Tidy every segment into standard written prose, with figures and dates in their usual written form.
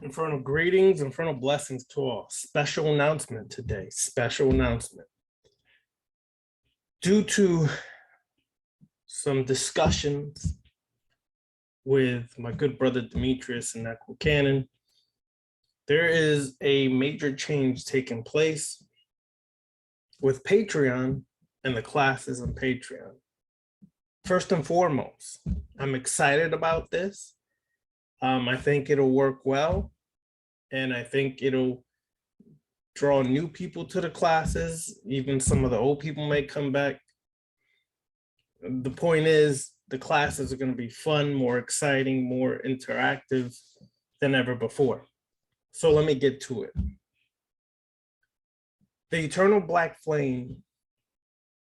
Infernal greetings, infernal blessings to all. Special announcement today. Special announcement. Due to some discussions with my good brother Demetrius and Echo Cannon, there is a major change taking place with Patreon and the classes on Patreon. First and foremost, I'm excited about this. I think it'll work well, and I think it'll draw new people to the classes. Even some of the old people may come back. The point is, the classes are going to be fun, more exciting, more interactive than ever before. So let me get to it. The Eternal Black Flame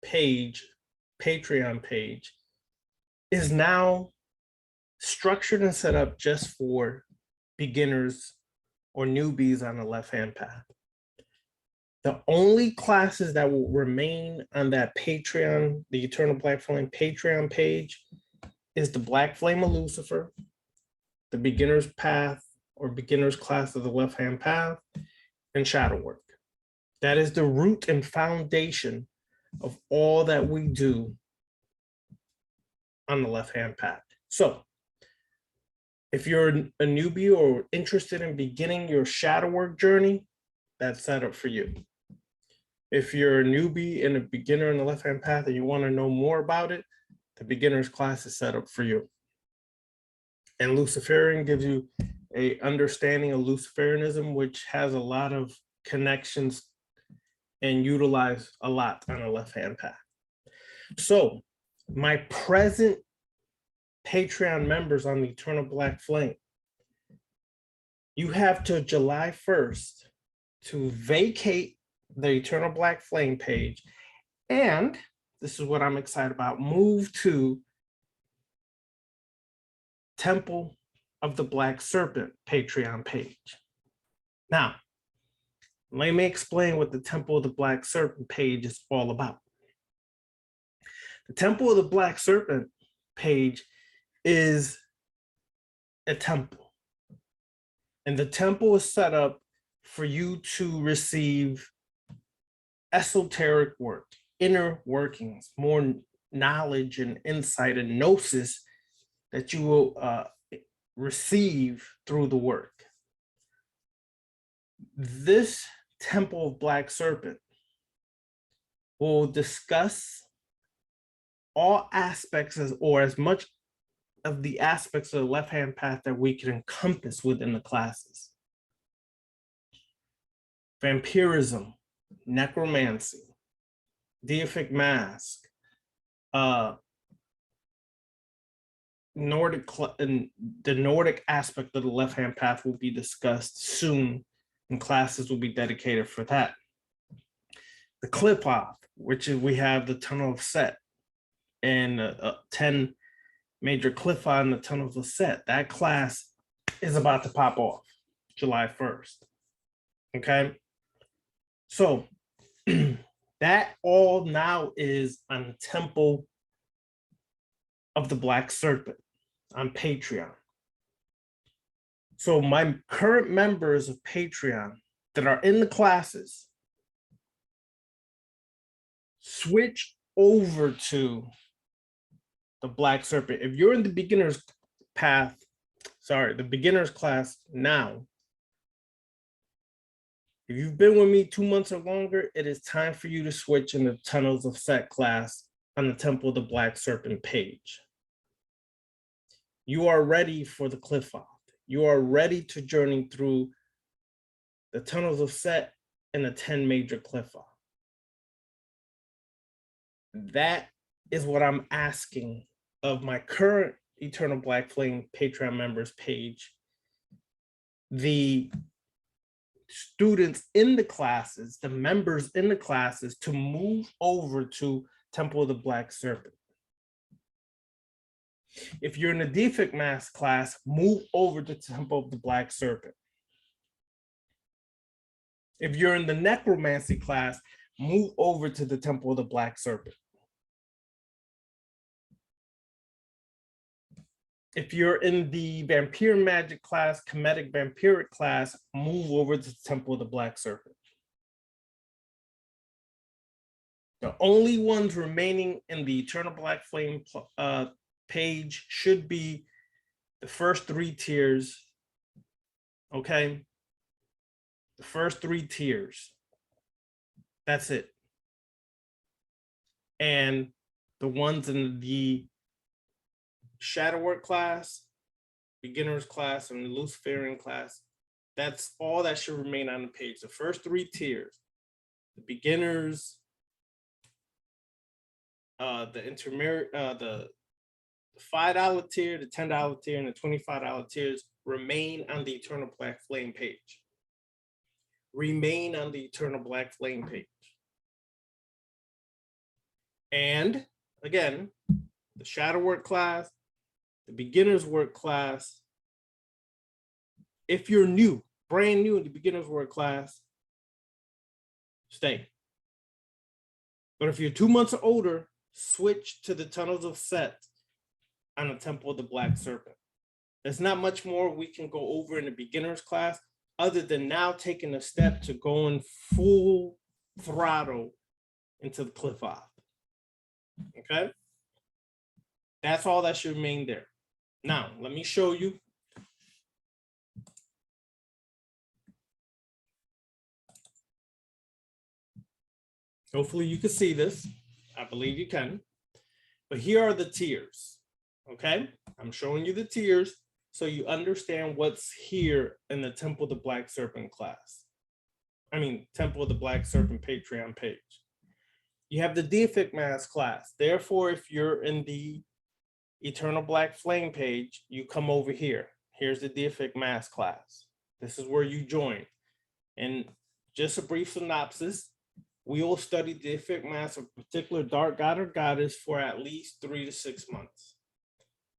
page, Patreon page, is now structured and set up just for beginners or newbies on the left-hand path. The only classes that will remain on that Patreon, the Eternal Black Flame Patreon page, is the Black Flame of Lucifer, the Beginner's Path or Beginner's Class of the Left-Hand Path, and Shadow Work. That is the root and foundation of all that we do on the left-hand path. So, if you're a newbie or interested in beginning your shadow work journey, that's set up for you. If you're a newbie and a beginner in the left-hand path and you want to know more about it, the beginner's class is set up for you. And Luciferian gives you a understanding of Luciferianism, which has a lot of connections and utilize a lot on the left-hand path. So my present Patreon members on the Eternal Black Flame, you have till July 1st to vacate the Eternal Black Flame page, and this is what I'm excited about, move to Temple of the Black Serpent Patreon page. Now, let me explain what the Temple of the Black Serpent page is all about. The Temple of the Black Serpent page is a temple, and the temple is set up for you to receive esoteric work, inner workings, more knowledge and insight and gnosis that you will receive through the work. This Temple of Black Serpent will discuss all aspects or as much of the aspects of the left-hand path that we can encompass within the classes. Vampirism, necromancy, deific mask, the Nordic aspect of the left-hand path will be discussed soon, and classes will be dedicated for that. The Qliphoth, which is, we have the Tunnel of Set, and 10 major Qliphoth in the Tunnels of Set. That class is about to pop off July 1st. Okay? So that all now is on the Temple of the Black Serpent on Patreon. So my current members of Patreon that are in the classes, switch over to the Black Serpent. If you're in the beginner's path, the beginner's class now, if you've been with me 2 months or longer, it is time for you to switch in the Tunnels of Set class on the Temple of the Black Serpent page. You are ready for the Qliphoth. You are ready to journey through the Tunnels of Set and the 10 major Qliphoth. That is what I'm asking of my current Eternal Black Flame Patreon members page. The students in the classes, the members in the classes, to move over to Temple of the Black Serpent. If you're in the Deific Mask class, move over to Temple of the Black Serpent. If you're in the Necromancy class, move over to the Temple of the Black Serpent. If you're in the Vampire Magic class, Comedic Vampiric class, move over to Temple of the Black Serpent. The only ones remaining in the Eternal Black Flame page should be the first 3 tiers. Okay. The first 3 tiers. That's it. And the ones in the Shadow Work class, Beginners class, and the Luciferian class, that's all that should remain on the page. The first 3 tiers, the Beginners, the intermediate, the $5 tier, the $10 tier, and the $25 tiers remain on the Eternal Black Flame page. Remain on the Eternal Black Flame page. And again, the Shadow Work class, the Beginner's Work class, if you're new, brand new in the Beginner's Work class, stay. But if you're 2 months or older, switch to the Tunnels of Set on the Temple of the Black Serpent. There's not much more we can go over in the Beginner's class other than now taking a step to going full throttle into the Qliphoth. Okay? That's all that should remain there. Now, let me show you. Hopefully you can see this. I believe you can. But here are the tiers. Okay? I'm showing you the tiers so you understand what's here in the Temple of the Black Serpent class. I mean, Temple of the Black Serpent Patreon page. You have the Deific Mass class. Therefore, if you're in the Eternal Black Flame page, you come over here. Here's the Deific Mass class. This is where you join. And just a brief synopsis, we will study Deific Mass of a particular dark god or goddess for at least 3 to 6 months.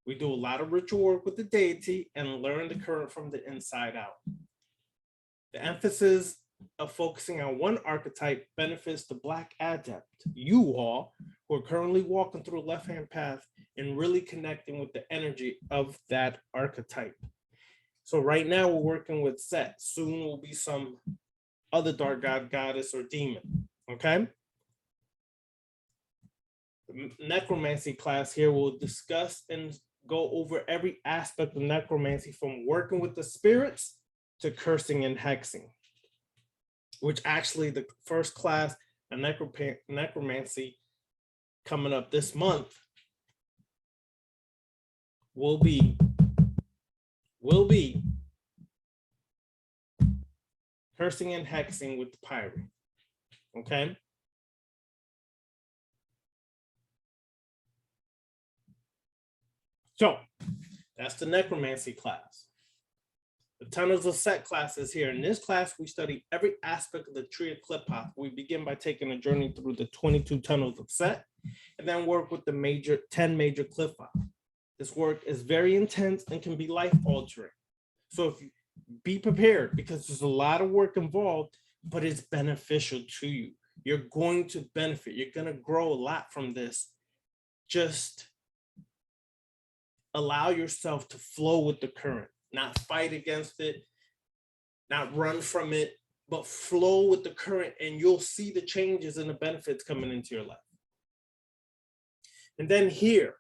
We do a lot of ritual work with the deity and learn the current from the inside out. The emphasis of focusing on one archetype benefits the Black Adept, you all, who are currently walking through a left-hand path and really connecting with the energy of that archetype. So right now we're working with Set. Soon will be some other dark god, goddess, or demon, okay? The necromancy class here will discuss and go over every aspect of necromancy, from working with the spirits to cursing and hexing, which actually the first class of necromancy coming up this month will be cursing and hexing with the pirate. Okay. So that's the necromancy class. The Tunnels of Set class is here. In this class, we study every aspect of the Tree of Qliphoth. We begin by taking a journey through the 22 Tunnels of Set and then work with the 10 major Qliphoth. This work is very intense and can be life-altering. So if you be prepared, because there's a lot of work involved, but it's beneficial to you. You're going to benefit. You're going to grow a lot from this. Just allow yourself to flow with the current, not fight against it, not run from it, but flow with the current, and you'll see the changes and the benefits coming into your life. And then here,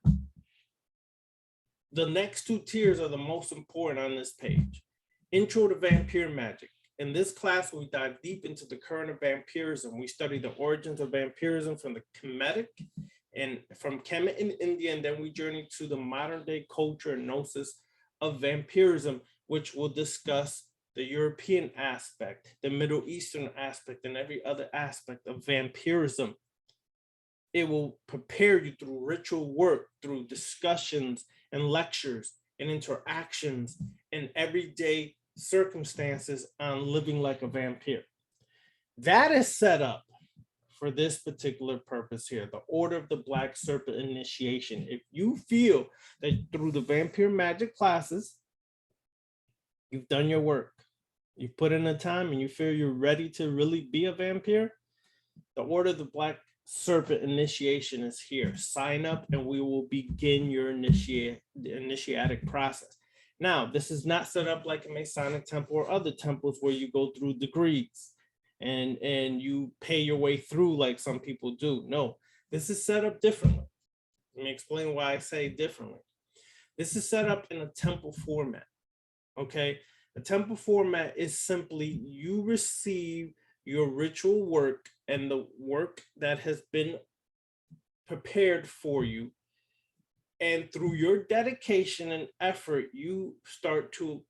the next 2 tiers are the most important on this page. Intro to Vampire Magic. In this class, we dive deep into the current of vampirism. We study the origins of vampirism from the Kemetic and from Kemet in India, and then we journey to the modern day culture and gnosis of vampirism, which will discuss the European aspect, the Middle Eastern aspect, and every other aspect of vampirism. It will prepare you through ritual work, through discussions and lectures and interactions and everyday circumstances on living like a vampire. That is set up for this particular purpose here, the Order of the Black Serpent initiation. If you feel that through the Vampire Magic classes, you've done your work, you've put in the time, and you feel you're ready to really be a vampire, the Order of the Black serpent initiation is here. Sign up and we will begin your initiatic process. Now, this is not set up like a Masonic temple or other temples where you go through degrees and you pay your way through like some people do. No, this is set up differently. Let me explain why I say differently. This is set up in a temple format, okay? A temple format is simply you receive your ritual work and the work that has been prepared for you. And through your dedication and effort, you start to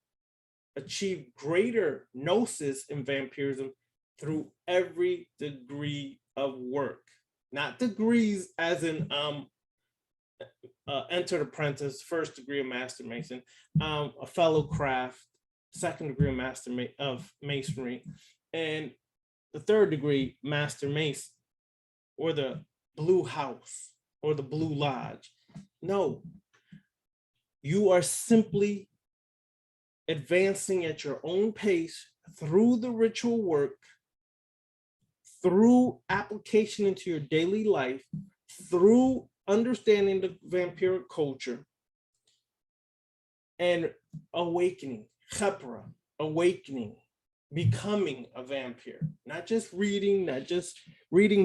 achieve greater gnosis in vampirism through every degree of work. Not degrees as in entered apprentice, first degree of master mason, a fellow craft, second degree of master of masonry, and the third degree master mason, or the blue house, or the blue lodge. No, you are simply advancing at your own pace through the ritual work, through application into your daily life, through understanding the vampiric culture, and awakening, khepra, awakening, becoming a vampire. Not just reading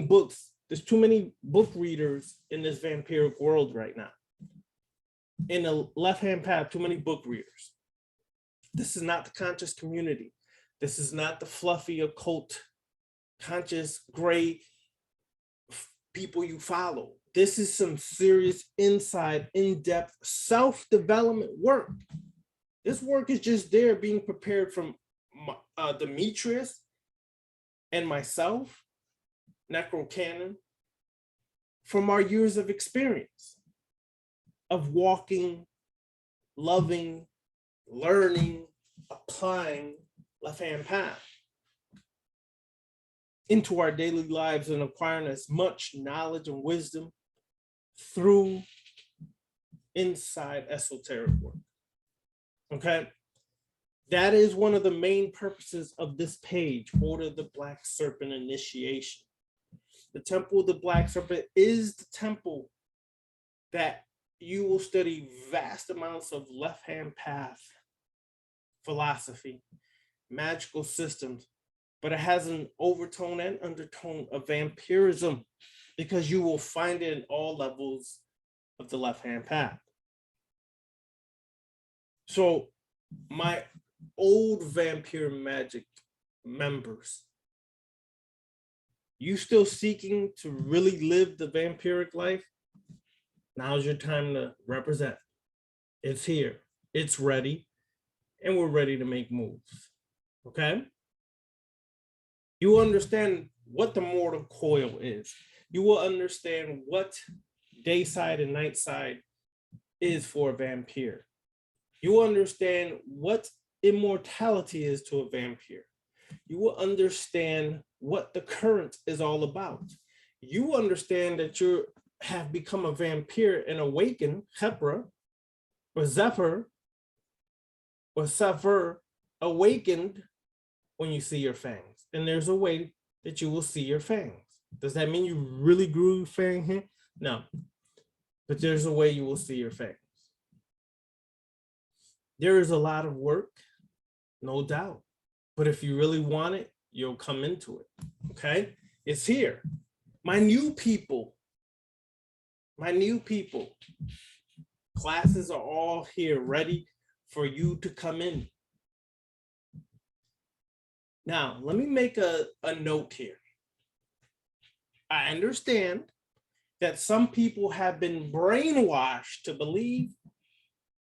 books. There's too many book readers in this vampiric world right now. In the left-hand path, too many book readers. This is not the conscious community. This is not the fluffy occult, conscious gray people you follow. This is some serious inside, in-depth self-development work. This work is just there being prepared from Demetrius and myself, Necrocanon, from our years of experience of walking, loving, learning, applying left-hand path into our daily lives and acquiring as much knowledge and wisdom through inside esoteric work. Okay, that is one of the main purposes of this page, Order of the Black Serpent Initiation. The Temple of the Black Serpent is the temple that you will study vast amounts of left-hand path philosophy, magical systems, but it has an overtone and undertone of vampirism because you will find it in all levels of the left-hand path. So my old vampire magic members, you still seeking to really live the vampiric life? Now's your time to represent. It's here, it's ready, and we're ready to make moves, okay? You will understand what the mortal coil is. You will understand what day side and night side is for a vampire. You will understand what immortality is to a vampire. You will understand what the current is all about. You will understand that you have become a vampire and awakened, Khepra, or Zephyr, or Sefer, awakened when you see your fangs. And there's a way that you will see your fangs. Does that mean you really grew your fang here? No, but there's a way you will see your fangs. There is a lot of work, no doubt. But if you really want it, you'll come into it, okay? It's here. My new people, classes are all here ready for you to come in. Now, let me make a note here. I understand that some people have been brainwashed to believe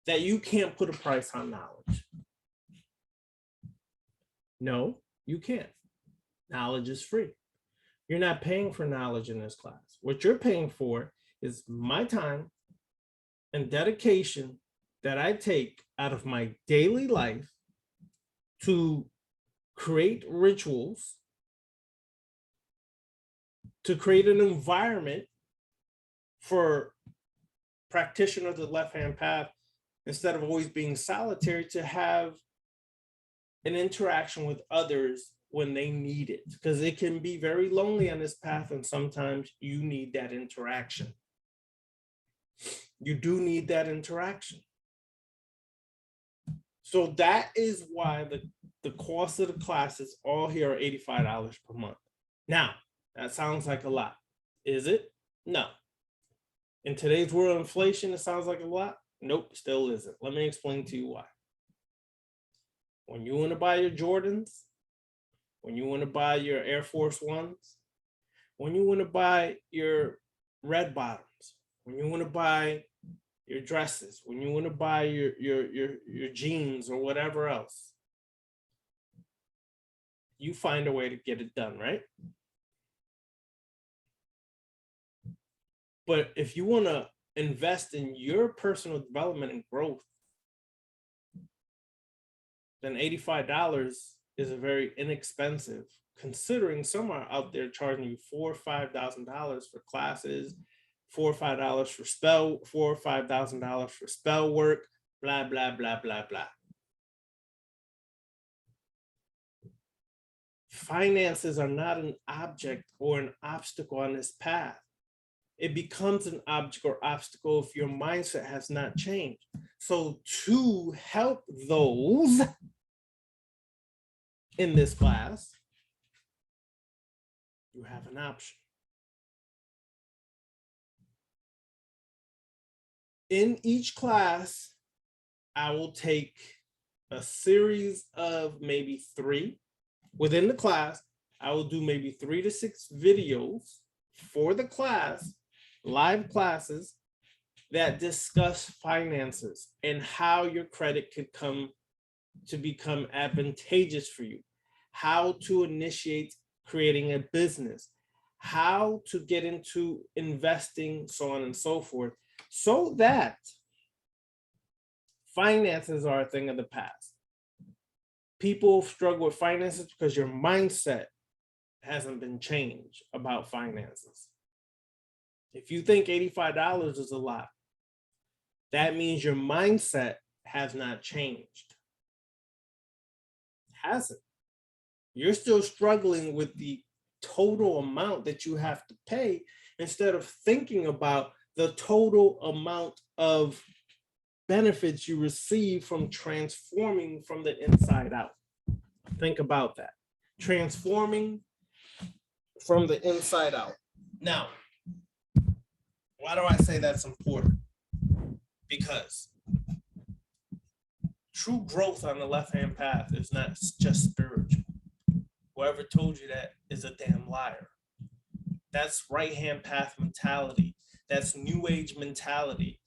that you can't put a price on knowledge. No, you can't. Knowledge is free. You're not paying for knowledge in this class. What you're paying for is my time and dedication that I take out of my daily life to create rituals, to create an environment for practitioners of the left-hand path, instead of always being solitary, to have an interaction with others when they need it, because it can be very lonely on this path, and sometimes you need that interaction. You do need that interaction. So that is why the cost of the classes all here are $85 per month. Now, that sounds like a lot. Is it? No. In today's world of inflation, it sounds like a lot. Nope, still isn't. Let me explain to you why. When you want to buy your Jordans, when you want to buy your Air Force Ones, when you want to buy your red bottoms, when you want to buy your dresses, when you want to buy your jeans or whatever else, you find a way to get it done, right? But if you want to invest in your personal development and growth, then $85 is a very inexpensive, considering some are out there charging you $4,000 or $5,000 for classes, $4,000 or $5,000 for spell, $4,000 or $5,000 for spell work, blah, blah, blah, blah, blah. Finances are not an object or an obstacle on this path. It becomes an object or obstacle if your mindset has not changed. So to help those in this class, you have an option. In each class, I will take a series of maybe 3. Within the class, I will do maybe 3 to 6 videos for the class, live classes that discuss finances and how your credit could come to become advantageous for you, how to initiate creating a business, how to get into investing, so on and so forth, so that finances are a thing of the past. People struggle with finances because your mindset hasn't been changed about finances. If you think $85 is a lot, that means your mindset has not changed. It hasn't. You're still struggling with the total amount that you have to pay instead of thinking about the total amount of benefits you receive from transforming from the inside out. Think about that. Transforming from the inside out. Now, why do I say that's important? Because true growth on the left-hand path is not just spiritual. Whoever told you that is a damn liar. That's right-hand path mentality. That's new age mentality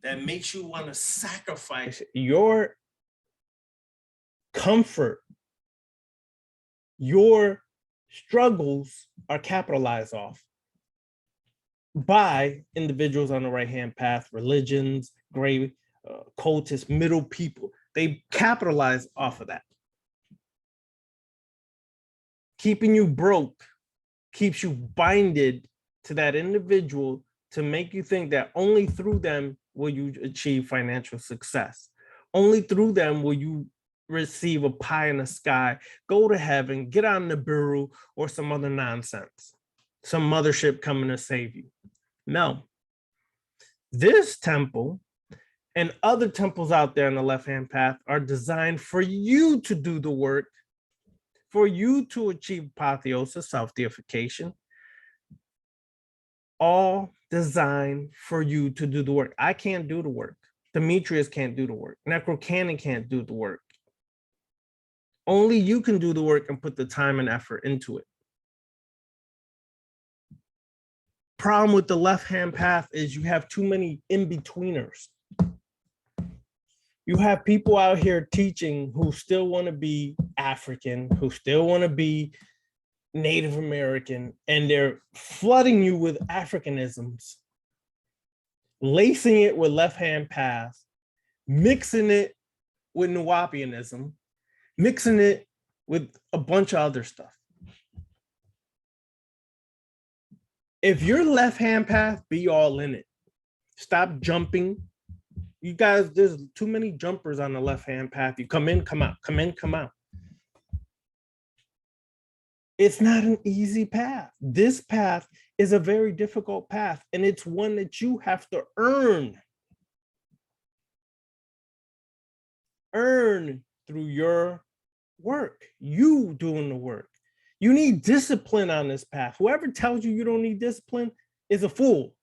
that makes you want to sacrifice your comfort. Your struggles are capitalized off by individuals on the right-hand path, religions, gray, cultists, middle people. They capitalize off of that. Keeping you broke keeps you binded to that individual to make you think that only through them will you achieve financial success. Only through them will you receive a pie in the sky, go to heaven, get on the Nibiru, or some other nonsense. Some mothership coming to save you. No. This temple and other temples out there on the left-hand path are designed for you to do the work, for you to achieve apotheosis, self-deification, all designed for you to do the work. I can't do the work. Demetrius can't do the work. Necrocannon can't do the work. Only you can do the work and put the time and effort into it. Problem with the left-hand path is you have too many in-betweeners. You have people out here teaching who still want to be African, who still want to be Native American, and they're flooding you with Africanisms, lacing it with left-hand path, mixing it with Nuwapianism, mixing it with a bunch of other stuff. If you're left-hand path, be all in it. Stop jumping. You guys, there's too many jumpers on the left-hand path. You come in, come out, come in, come out. It's not an easy path. This path is a very difficult path, and it's one that you have to earn. Earn through your work, you doing the work. You need discipline on this path. Whoever tells you you don't need discipline is a fool.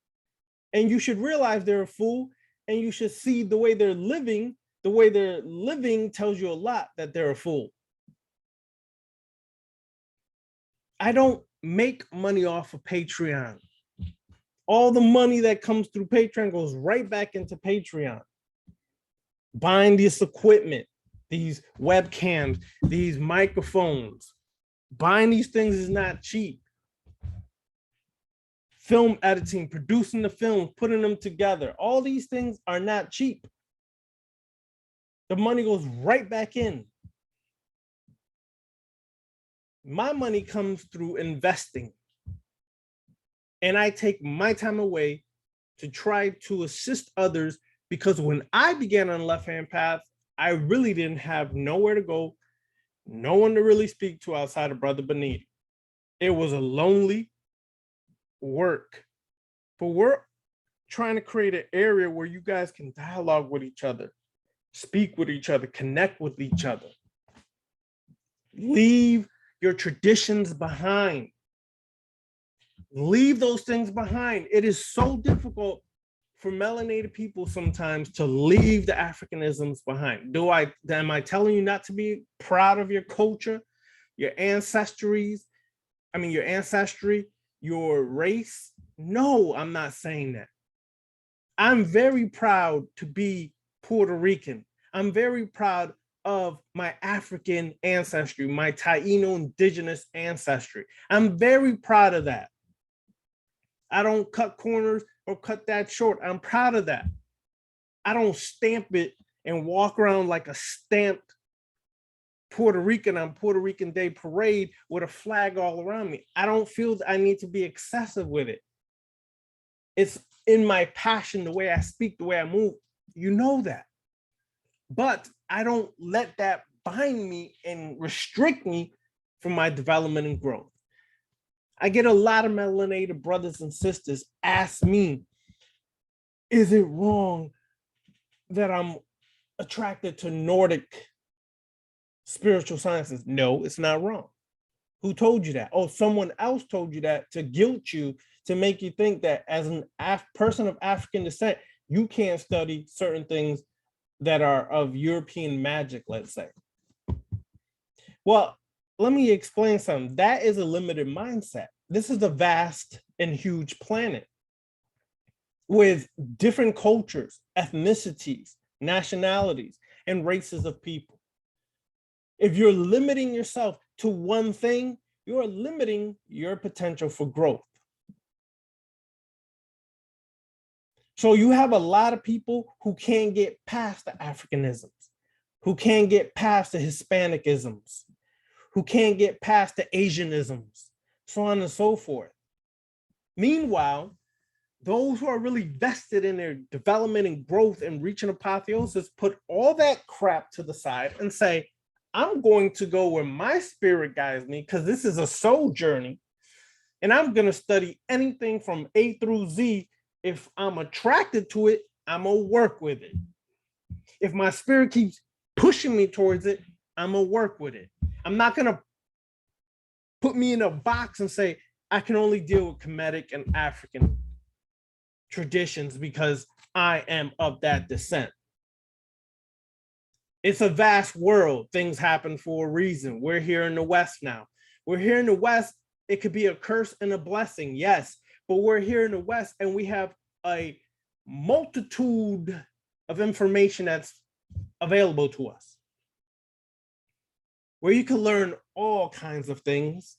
And you should realize they're a fool, and you should see the way they're living. The way they're living tells you a lot that they're a fool. I don't make money off of Patreon. All the money that comes through Patreon goes right back into Patreon. Buying this equipment, these webcams, these microphones. Buying these things is not cheap. Film editing, producing the films, putting them together. All these things are not cheap. The money goes right back in. My money comes through investing. And I take my time away to try to assist others, because when I began on the left-hand path, I really didn't have nowhere to go, no one to really speak to outside of Brother Benito. It was a lonely work. But we're trying to create an area where you guys can dialogue with each other, speak with each other, connect with each other. Leave your traditions behind. Leave those things behind. It is so difficult for melanated people sometimes to leave the Africanisms behind. Am I telling you not to be proud of your culture, your ancestry, your race? No, I'm not saying that. I'm very proud to be Puerto Rican. I'm very proud of my African ancestry, my Taino indigenous ancestry. I'm very proud of that. I don't cut corners or cut that short. I'm proud of that. I don't stamp it and walk around like a stamped Puerto Rican on Puerto Rican Day parade with a flag all around me. I don't feel that I need to be excessive with it. It's in my passion, the way I speak, the way I move. You know that. But I don't let that bind me and restrict me from my development and growth. I get a lot of melanated brothers and sisters ask me, is it wrong that I'm attracted to Nordic spiritual sciences? No, it's not wrong. Who told you that? Oh, someone else told you that to guilt you, to make you think that as a person of African descent, you can't study certain things that are of European magic, let's say. Well, let me explain something. That is a limited mindset. This is a vast and huge planet with different cultures, ethnicities, nationalities, and races of people. If you're limiting yourself to one thing, you're limiting your potential for growth. So you have a lot of people who can't get past the Africanisms, who can't get past the Hispanicisms, who can't get past the Asianisms, so on and so forth. Meanwhile, those who are really vested in their development and growth and reaching apotheosis put all that crap to the side and say, I'm going to go where my spirit guides me, because this is a soul journey, and I'm going to study anything from A through Z. If I'm attracted to it, I'm going to work with it. If my spirit keeps pushing me towards it, I'm going to work with it. I'm not going to put me in a box and say, I can only deal with Kemetic and African traditions because I am of that descent. It's a vast world. Things happen for a reason. We're here in the West now. We're here in the West. It could be a curse and a blessing, yes, but we're here in the West and we have a multitude of information that's available to us, where you can learn all kinds of things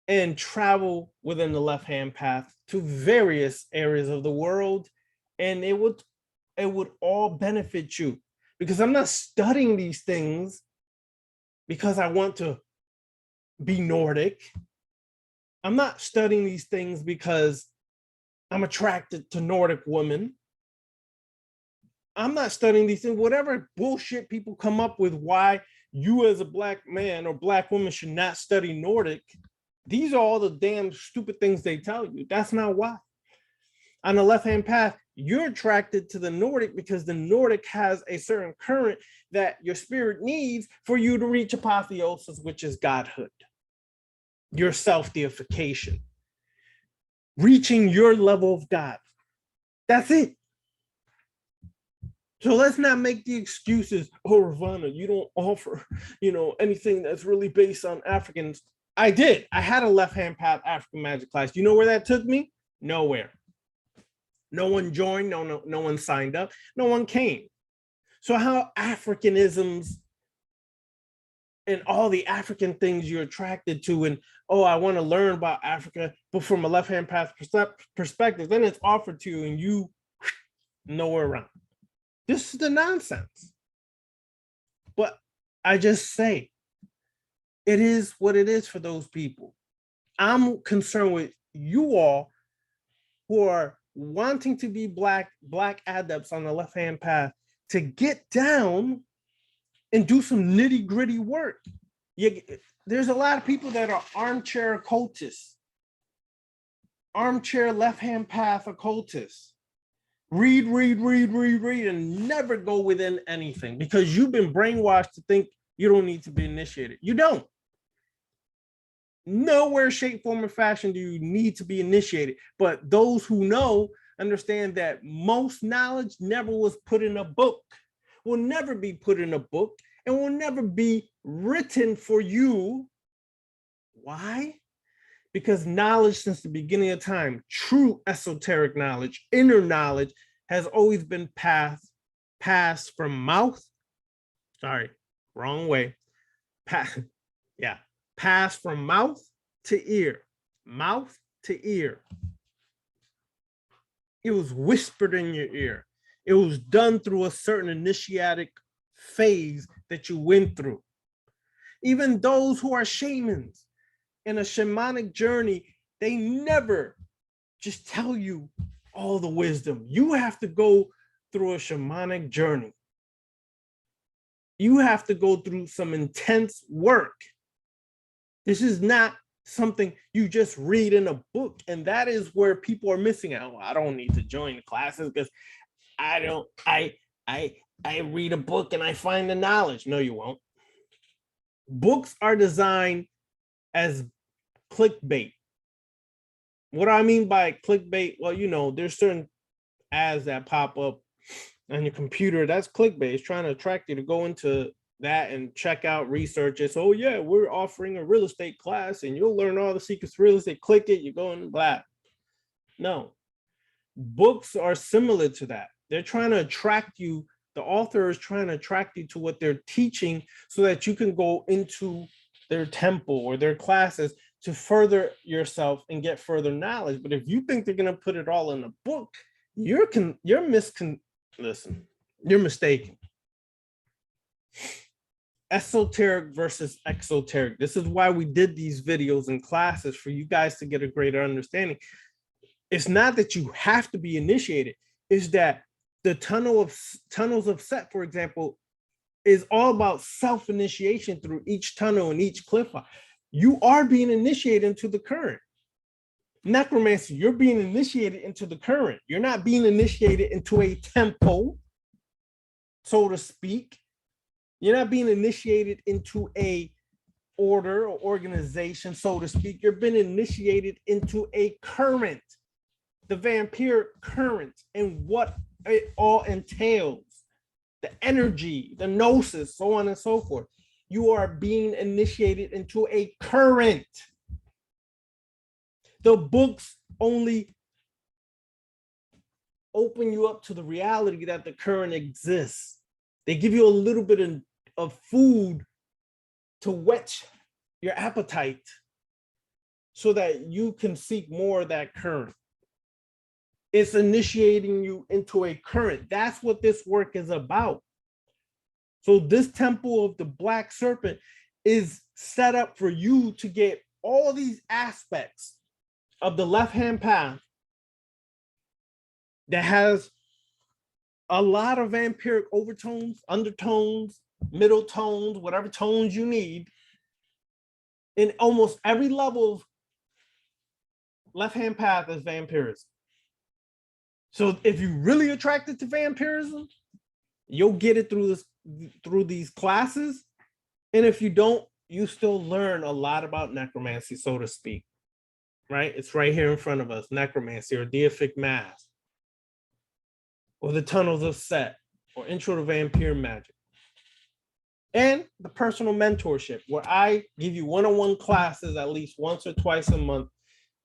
and travel within the left-hand path to various areas of the world, and it would all benefit you, because I'm not studying these things because I want to be Nordic. I'm not studying these things because I'm attracted to Nordic women. I'm not studying these things. Whatever bullshit people come up with why you as a black man or black woman should not study Nordic, these are all the damn stupid things they tell you. That's not why. On the left-hand path, you're attracted to the Nordic because the Nordic has a certain current that your spirit needs for you to reach apotheosis, which is godhood, your self-deification, reaching your level of God. That's it. So let's not make the excuses, oh, Ravana, you don't offer, anything that's really based on Africans. I did. I had a left-hand path African magic class. You know where that took me? Nowhere. No one joined, no one signed up, no one came. So how Africanisms and all the African things you're attracted to, and oh, I want to learn about Africa, but from a left-hand path perspective, then it's offered to you and you nowhere around. This is the nonsense. But I just say, it is what it is for those people. I'm concerned with you all who are wanting to be black adepts on the left-hand path to get down and do some nitty-gritty work. There's a lot of people that are armchair occultists, armchair left-hand path occultists. Read, and never go within anything because you've been brainwashed to think you don't need to be initiated. You don't. Nowhere, shape, form, or fashion do you need to be initiated. But those who know understand that most knowledge never was put in a book, will never be put in a book, and will never be written for you. Why? Because knowledge since the beginning of time, true esoteric knowledge, inner knowledge, has always been passed from mouth. Sorry, wrong way. Passed from mouth to ear, mouth to ear. It was whispered in your ear. It was done through a certain initiatic phase that you went through. Even those who are shamans in a shamanic journey, they never just tell you all the wisdom. You have to go through a shamanic journey. You have to go through some intense work. This is not something you just read in a book. And that is where people are missing out. I don't need to join the classes because I read a book and I find the knowledge. No, you won't. Books are designed as clickbait. What do I mean by clickbait? Well, there's certain ads that pop up on your computer. That's clickbait. It's trying to attract you to go into that and check out, research it. So, oh, yeah, we're offering a real estate class and you'll learn all the secrets of real estate. Click it, you go and blah. No. Books are similar to that. They're trying to attract you. The author is trying to attract you to what they're teaching so that you can go into their temple or their classes to further yourself and get further knowledge. But if you think they're going to put it all in a book, you're mistaken. Esoteric versus exoteric. This is why we did these videos and classes for you guys to get a greater understanding. It's not that you have to be initiated. It's that the tunnels of Set, for example, is all about self-initiation through each tunnel and each cliff. You are being initiated into the current. Necromancy, you're being initiated into the current. You're not being initiated into a temple, so to speak. You're not being initiated into a order or organization, so to speak. You're being initiated into a current, the vampire current, and what it all entails, the energy, the gnosis, so on and so forth. You are being initiated into a current. The books only open you up to the reality that the current exists. They give you a little bit of food to whet your appetite so that you can seek more of that current. It's initiating you into a current. That's what this work is about. So this temple of the Black Serpent is set up for you to get all these aspects of the left-hand path that has a lot of vampiric overtones, undertones, middle tones, whatever tones you need in almost every level of left-hand path is vampirism. So if you're really attracted to vampirism, you'll get it through these classes. And if you don't, you still learn a lot about necromancy, so to speak. Right? It's right here in front of us, necromancy or deific mass, or the tunnels of Set, or intro to vampire magic. And the personal mentorship, where I give you one-on-one classes at least once or twice a month.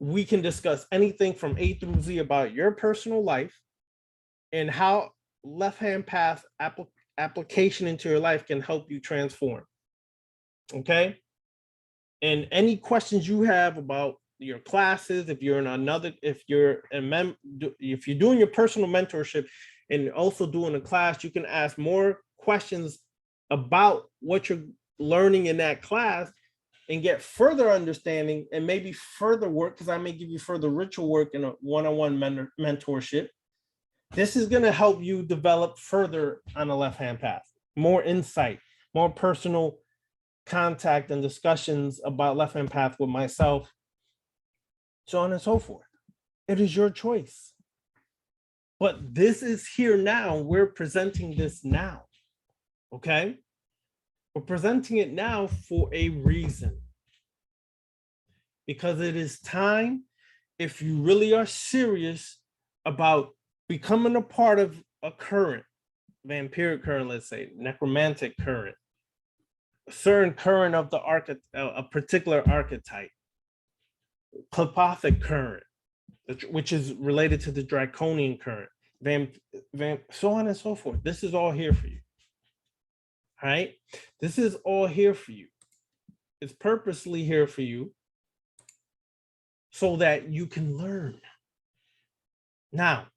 We can discuss anything from A through Z about your personal life and how left-hand path application into your life can help you transform. Okay? And any questions you have about your classes, if you're doing your personal mentorship and also doing a class, you can ask more questions about what you're learning in that class and get further understanding and maybe further work, because I may give you further ritual work in a one-on-one mentorship. This is going to help you develop further on the left-hand path, more insight, more personal contact and discussions about left-hand path with myself, so on and so forth. It is your choice. But this is here now. We're presenting this now. Okay? We're presenting it now for a reason. Because it is time, if you really are serious about becoming a part of a current, vampiric current, let's say, necromantic current, a certain current of a particular archetype, Qliphothic current, which is related to the draconian current, so on and so forth. This is all here for you. All right? This is all here for you. It's purposely here for you so that you can learn. Now,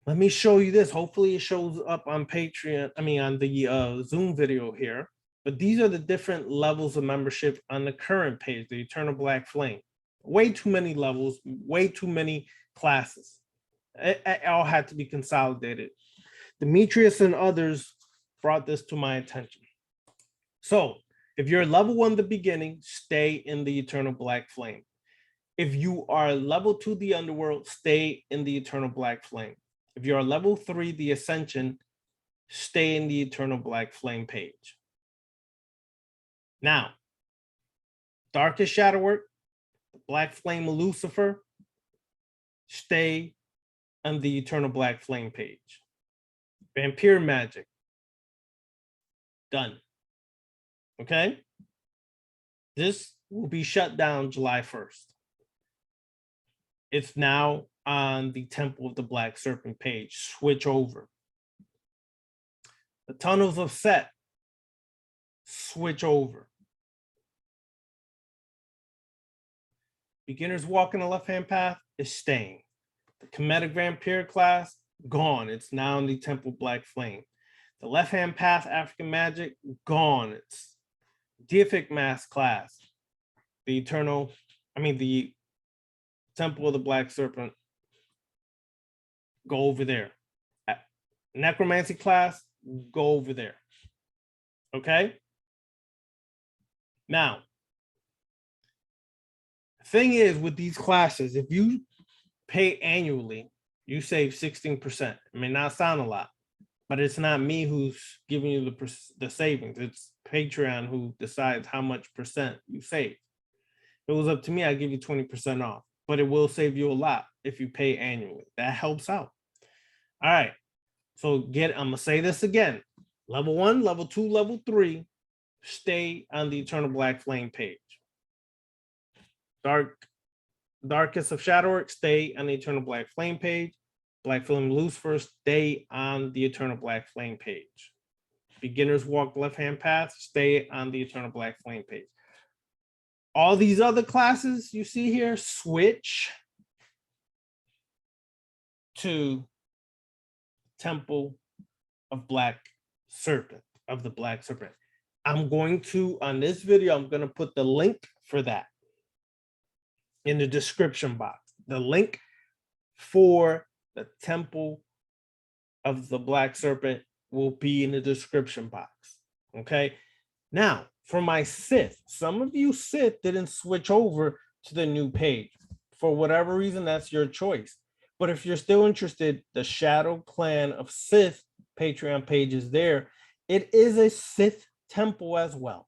let me show you this. Hopefully it shows up on Patreon, on the Zoom video here. But these are the different levels of membership on the current page, the Eternal Black Flame. Way too many levels, way too many classes. It all had to be consolidated. Demetrius and others brought this to my attention. So if you're level 1 at the beginning, stay in the Eternal Black Flame. If you are level 2, the Underworld, stay in the Eternal Black Flame. If you're level 3, the Ascension, stay in the Eternal Black Flame page. Now, Darkest Shadow Work, Black Flame of Lucifer, stay on the Eternal Black Flame page. Vampire Magic, done. Okay? This will be shut down July 1st. It's now on the Temple of the Black Serpent page. Switch over. The Tunnels of Set, switch over. Beginner's Walk in the Left-Hand Path is staying. The Comedic Vampire class, gone. It's now in the Temple Black Flame. The Left-Hand Path African Magic, gone. It's Deific Mass class. The Temple of the Black Serpent, go over there. Necromancy class, go over there. Okay? Now, thing is with these classes, if you pay annually, you save 16%. It may not sound a lot, but it's not me who's giving you the savings. It's Patreon who decides how much percent you save. If it was up to me, I'd give you 20% off, but it will save you a lot if you pay annually. That helps out. All right. So I'm going to say this again. Level 1, level 2, level 3, stay on the Eternal Black Flame page. Darkest of Shadow Work, stay on the Eternal Black Flame page. Black Flame Lucifer, stay on the Eternal Black Flame page. Beginner's Walk Left-Hand Path, stay on the Eternal Black Flame page. All these other classes you see here, switch to Temple of Black Serpent, of the Black Serpent. I'm going to, on this video, I'm going to put the link for that in the description box. The link for the Temple of the Black Serpent will be in the description box. Okay. Now, for my Sith, some of you Sith didn't switch over to the new page. For whatever reason, that's your choice. But if you're still interested, the Shadow Clan of Sith Patreon page is there. It is a Sith temple as well.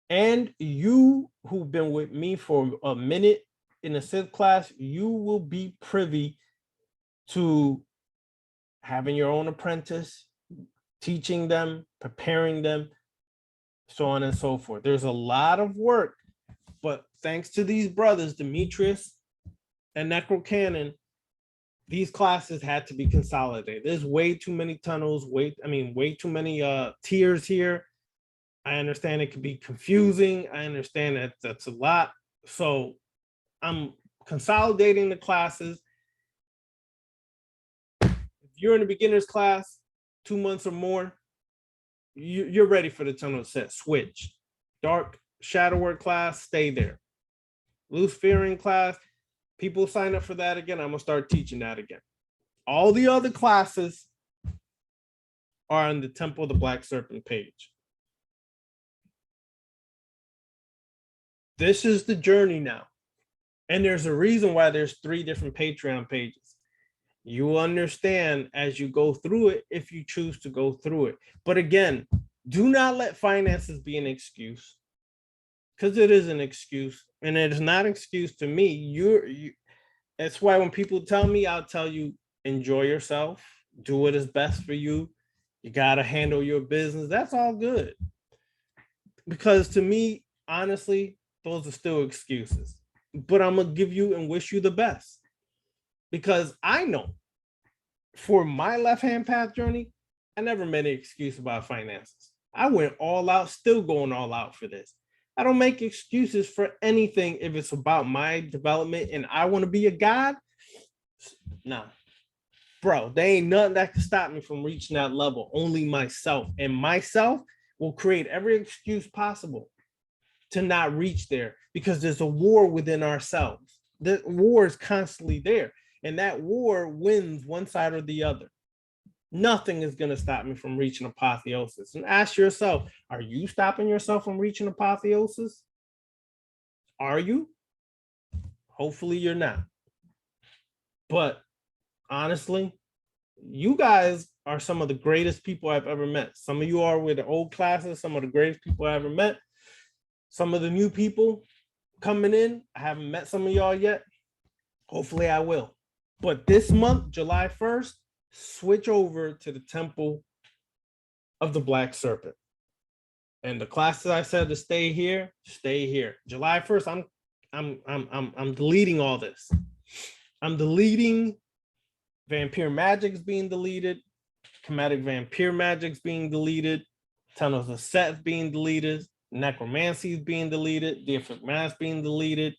And you who've been with me for a minute in the Sith class, you will be privy to having your own apprentice, teaching them, preparing them, so on and so forth. There's a lot of work, but thanks to these brothers, Demetrius and Necrocanon, these classes had to be consolidated. There's way too many tunnels, way too many tiers here. I understand it can be confusing. I understand that that's a lot. So I'm consolidating the classes. If you're in a beginner's class, 2 months or more, you're ready for the tunnel set. Switch. Dark Shadow Work class, stay there. Luciferian class, people sign up for that again. I'm going to start teaching that again. All the other classes are on the Temple of the Black Serpent page. This is the journey now. And there's a reason why there's 3 different Patreon pages. You will understand as you go through it if you choose to go through it. But again, do not let finances be an excuse, because it is an excuse, and it is not an excuse to me. That's why when people tell me, I'll tell you, enjoy yourself, do what is best for you. You got to handle your business. That's all good. Because to me, honestly, those are still excuses. But I'm going to give you and wish you the best. Because I know for my left-hand path journey, I never made an excuse about finances. I went all out, still going all out for this. I don't make excuses for anything if it's about my development and I want to be a god. Nah, bro, there ain't nothing that can stop me from reaching that level. Only myself. And myself will create every excuse possible to not reach there, because there's a war within ourselves. The war is constantly there. And that war wins one side or the other. Nothing is going to stop me from reaching apotheosis. And ask yourself, are you stopping yourself from reaching apotheosis? Are you? Hopefully you're not. But honestly, you guys are some of the greatest people I've ever met. Some of you are with the old classes, some of the greatest people I ever met. Some of the new people coming in, I haven't met some of y'all yet. Hopefully I will. But this month, July 1st, switch over to the Temple of the Black Serpent. And the classes I said to stay here, stay here. July 1st, I'm deleting all this. I'm deleting Vampire Magic's being deleted, Chromatic Vampire Magic's being deleted, Tunnels of Seth being deleted, Necromancy is being deleted, Deific Mass being deleted,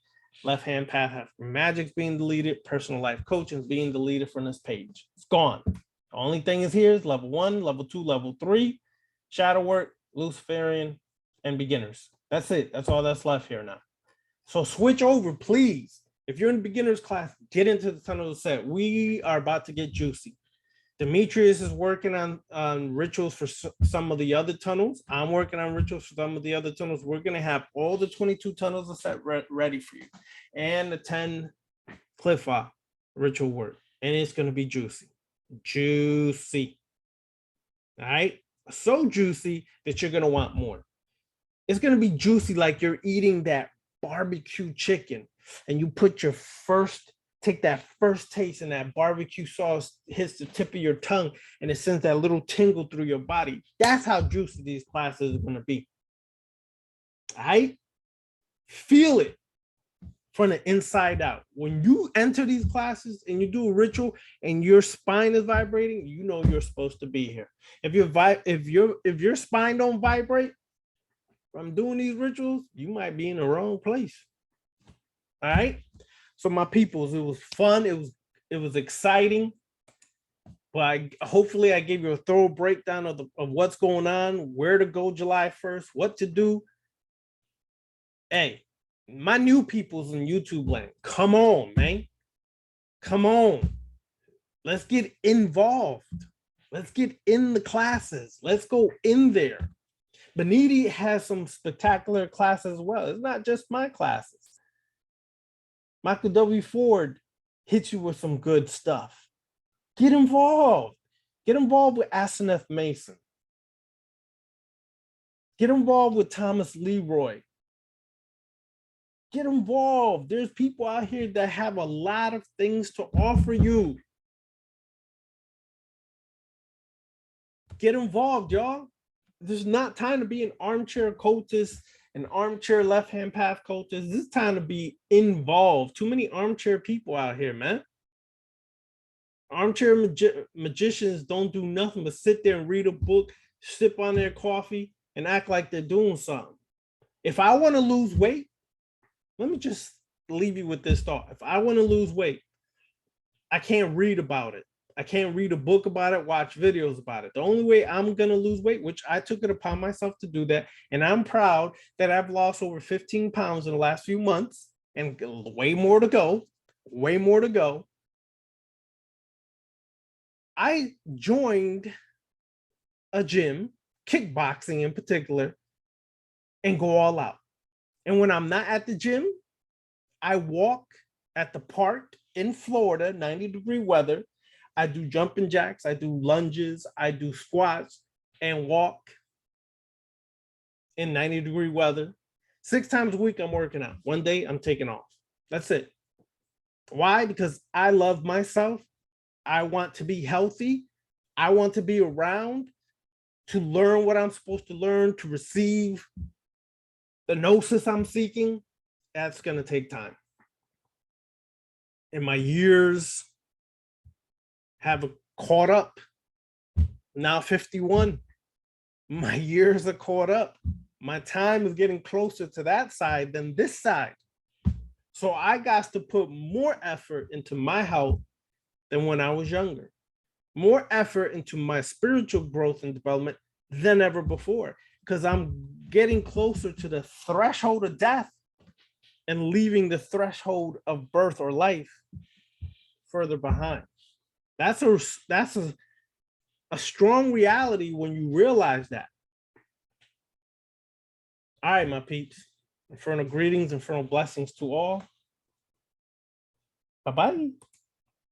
Left Hand Path Magic's being deleted, Personal Life Coaching is being deleted from this page. It's gone. The only thing is here is level 1, level 2, level 3, Shadow Work, Luciferian, and beginners. That's it. That's all that's left here now. So switch over, please. If you're in the beginner's class, get into the Tunnel of Set. We are about to get juicy. Demetrius is working on rituals for some of the other tunnels. I'm working on rituals for some of the other tunnels. We're going to have all the 22 tunnels of set ready for you, and the 10 Cliffa ritual work. And it's going to be juicy. Juicy. All right? So juicy that you're going to want more. It's going to be juicy like you're eating that barbecue chicken and you put your take that first taste and that barbecue sauce hits the tip of your tongue and it sends that little tingle through your body. That's how juicy these classes are going to be. All right? Feel it from the inside out. When you enter these classes and you do a ritual and your spine is vibrating, you know you're supposed to be here. If your spine don't vibrate from doing these rituals, you might be in the wrong place. All right? So my peoples, it was fun. It was exciting. But hopefully I gave you a thorough breakdown of what's going on, where to go July 1st, what to do. Hey, my new peoples in YouTube land, come on, man. Come on. Let's get involved. Let's get in the classes. Let's go in there. Beniti has some spectacular classes as well. It's not just my classes. Michael W. Ford hits you with some good stuff. Get involved. Get involved with Asenath Mason. Get involved with Thomas Leroy. Get involved. There's people out here that have a lot of things to offer you. Get involved, y'all. There's not time to be an armchair cultist, an armchair left-hand path cultist. This is time to be involved. Too many armchair people out here, man. Armchair magicians don't do nothing but sit there and read a book, sip on their coffee, and act like they're doing something. If I want to lose weight, let me just leave you with this thought. If I want to lose weight, I can't read about it. I can't read a book about it, watch videos about it. The only way I'm going to lose weight, which I took it upon myself to do that, and I'm proud that I've lost over 15 pounds in the last few months, and way more to go, way more to go. I joined a gym, kickboxing in particular, and go all out. And when I'm not at the gym, I walk at the park in Florida, 90-degree weather. I do jumping jacks, I do lunges, I do squats, and walk in 90-degree weather. 6 times a week, I'm working out. One day, I'm taking off. That's it. Why? Because I love myself. I want to be healthy. I want to be around to learn what I'm supposed to learn, to receive the gnosis I'm seeking. That's going to take time. And my years have caught up. Now 51. My years are caught up. My time is getting closer to that side than this side. So I got to put more effort into my health than when I was younger. More effort into my spiritual growth and development than ever before, because I'm getting closer to the threshold of death and leaving the threshold of birth or life further behind. That's a strong reality when you realize that. All right, my peeps. Infernal greetings, infernal blessings to all. Bye-bye.